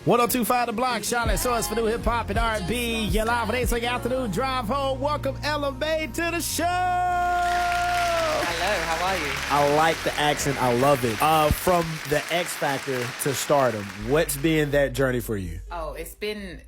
1025 The Block, Charlotte Source for new hip hop and R&B. You're live on 8 Swing Afternoon Drive Home. Welcome, LMA, to the show. Hello, how are you? I like the accent. I love it. From the X Factor to stardom, what's been that journey for you? Oh, it's been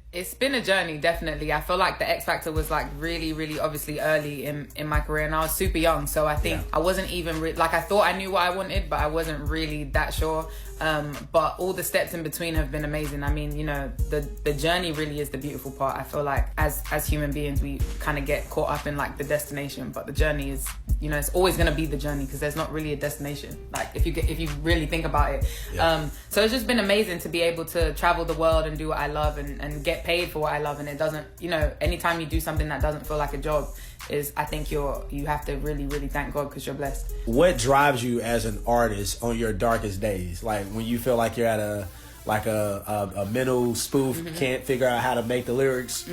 a journey, definitely. I feel like the X Factor was like really obviously early in my career, and I was super young, so I think I wasn't even like, I thought I knew what I wanted, but I wasn't really that sure. But all the steps in between have been amazing. I mean, you know, the journey really is the beautiful part. I feel like as human beings, we kind of get caught up in like the destination, but the journey is, you know, it's always going to be the journey, because there's not really a destination, like if you really think about it. So it's just been amazing to be able to travel the world and do what I love and get paid for what I love. And it doesn't, you know, anytime you do something that doesn't feel like a job, I think you have to really thank God, because you're blessed. What drives you as an artist on your darkest days? Like when you feel like you're at a mental spoof, can't figure out how to make the lyrics,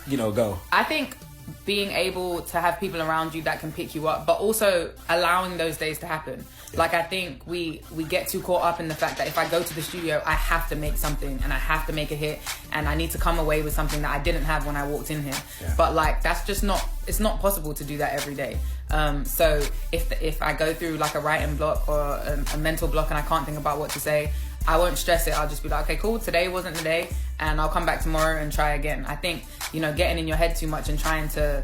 you know, go. I think being able to have people around you that can pick you up, but also allowing those days to happen. Like, I think we get too caught up in the fact that if I go to the studio, I have to make something and I have to make a hit and I need to come away with something that I didn't have when I walked in here. But like, that's just it's not possible to do that every day. So if I go through like a writing block or a mental block and I can't think about what to say, I won't stress it. I'll just be like, okay, cool, today wasn't the day, and I'll come back tomorrow and try again. I think, you know, getting in your head too much and trying to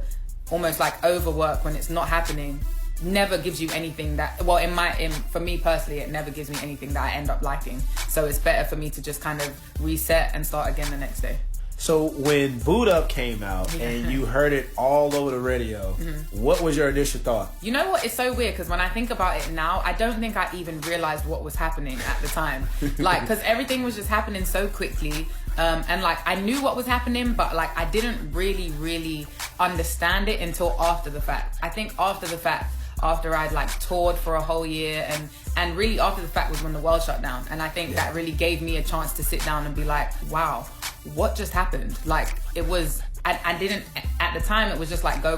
almost like overwork when it's not happening never gives you anything that, well, for me personally, it never gives me anything that I end up liking. So it's better for me to just kind of reset and start again the next day. So when Boot Up came out and you heard it all over the radio, what was your initial thought? You know what? It's so weird, because when I think about it now, I don't think I even realized what was happening at the time. Like, because everything was just happening so quickly. And like, I knew what was happening, but like, I didn't really understand it until after the fact. I think after the fact, after I'd like toured for a whole year, and really after the fact was when the world shut down. And I think that really gave me a chance to sit down and be like, wow, what just happened? Like, it was, I didn't, at the time it was just like go.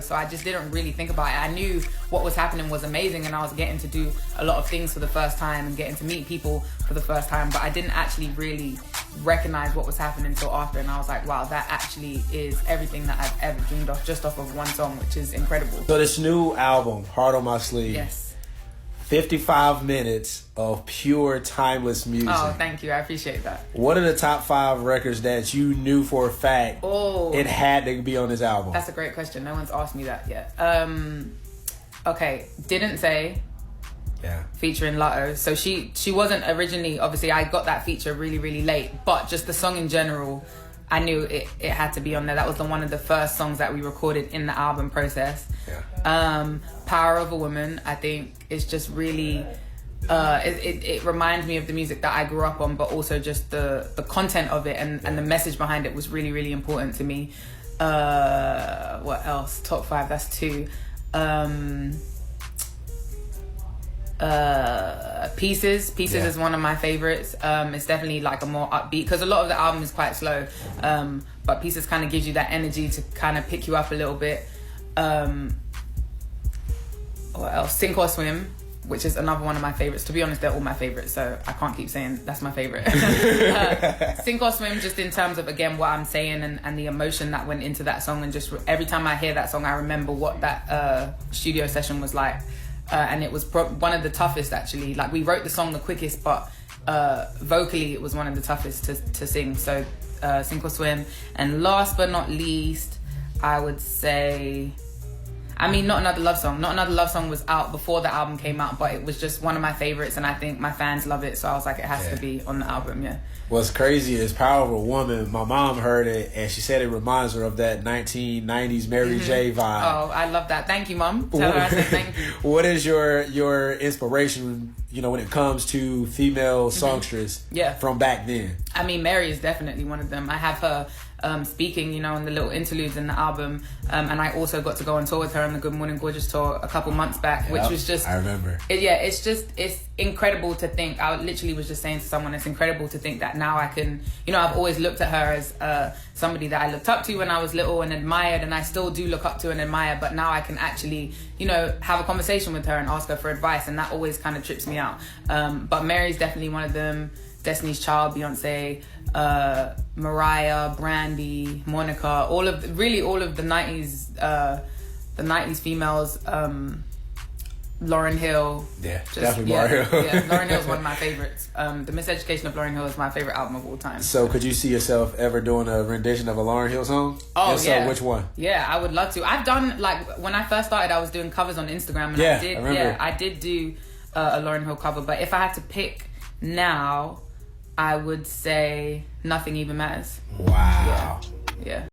So I just didn't really think about it. I knew what was happening was amazing, and I was getting to do a lot of things for the first time and getting to meet people for the first time, but I didn't actually really recognize what was happening until after. And I was like, wow, that actually is everything that I've ever dreamed of, just off of one song, which is incredible. So this new album, Heart on My Sleeve. Yes. 55 minutes of pure timeless music. Oh, thank you. I appreciate that. What are the top 5 records that you knew for a fact it had to be on this album? That's a great question. No one's asked me that yet. Okay, Didn't Say. Yeah. Featuring Lotto. So she wasn't originally, obviously I got that feature really late, but just the song in general, I knew it had to be on there. That was one of the first songs that we recorded in the album process. Yeah. Power of a Woman, I think, is just really, it reminds me of the music that I grew up on, but also just the content of it and the message behind it was really important to me. What else? Top 5, that's 2. Pieces is one of my favorites. It's definitely like a more upbeat, because a lot of the album is quite slow, but Pieces kind of gives you that energy to kind of pick you up a little bit. What else? Sink or Swim, which is another one of my favorites. To be honest, they're all my favorites, so I can't keep saying that's my favorite. Sink or Swim, just in terms of, again, what I'm saying and the emotion that went into that song, and just every time I hear that song, I remember what that studio session was like. And it was one of the toughest, actually. Like, we wrote the song the quickest, but vocally it was one of the toughest to sing. So Sink or Swim. And last but not least, I would say, I mean, Not Another Love Song. Not Another Love Song was out before the album came out, but it was just one of my favorites, and I think my fans love it, so I was like, it has to be on the album. What's crazy is Power of a Woman. My mom heard it, and she said it reminds her of that 1990s Mary J. vibe. Oh, I love that. Thank you, Mom. Tell her I said thank you. What is your inspiration, you know, when it comes to female songstress from back then? I mean, Mary is definitely one of them. I have her speaking, you know, in the little interludes in the album, and I also got to go on tour with her on the Good Morning Gorgeous tour a couple months back, which was just, I remember. It's incredible to think. I literally was just saying to someone, it's incredible to think that now I can, you know, I've always looked at her as somebody that I looked up to when I was little and admired, and I still do look up to and admire, but now I can actually, you know, have a conversation with her and ask her for advice, and that always kind of trips me out. But Mary's definitely one of them. Destiny's Child, Beyonce, Mariah, Brandy, Monica, all of the 90s females, Lauryn Hill. Yeah, definitely Lauryn Hill. Yeah, Lauryn Hill is one of my favorites. The Miseducation of Lauryn Hill is my favorite album of all time. So could you see yourself ever doing a rendition of a Lauryn Hill song? Oh, if yeah. So, which one? Yeah, I would love to. I've done, like, when I first started, I was doing covers on Instagram. And I did do a Lauryn Hill cover. But if I had to pick now, I would say Nothing Even Matters. Wow. Yeah.